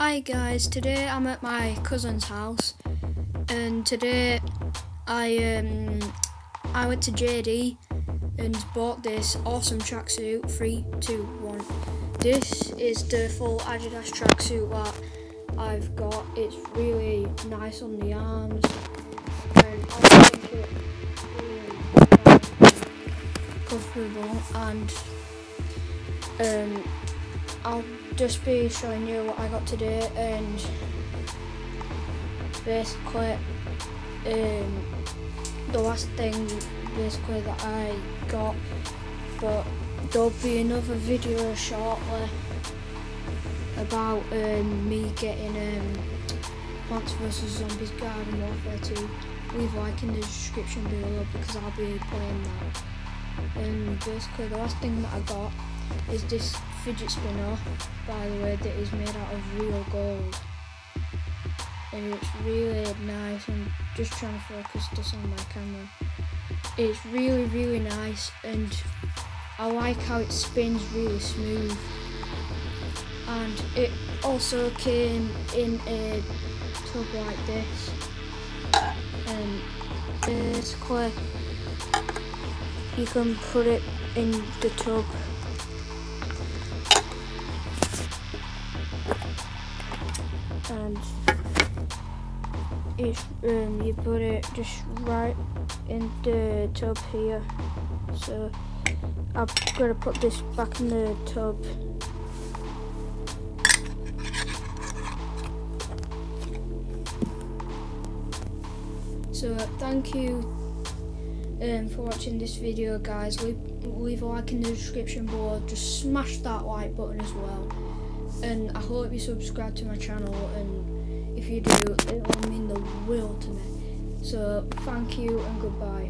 Hi guys, today I'm at my cousin's house and today I went to JD and bought this awesome tracksuit. 3, 2, 1. This is the full Adidas tracksuit that I've got. It's really nice on the arms and I think it's really comfortable, and I'll just be showing you what I got today, and basically the last thing basically that I got, but there'll be another video shortly about me getting Plants vs Zombies Garden Warfare 2. Leave a like in the description below because I'll be playing that. And basically the last thing that I got is this fidget spinner, by the way, that is made out of real gold, and it's really nice. I'm just trying to focus this on my camera. It's really nice, and I like how it spins really smooth, and it also came in a tub like this, and basically you can put it in the tub and it's you put it just right in the tub here. So I'm gonna put this back in the tub. So thank you for watching this video, guys. Leave a like in the description below. Just smash that like button as well, and I hope you subscribe to my channel, and if you do, it will mean the world to me. So thank you and goodbye.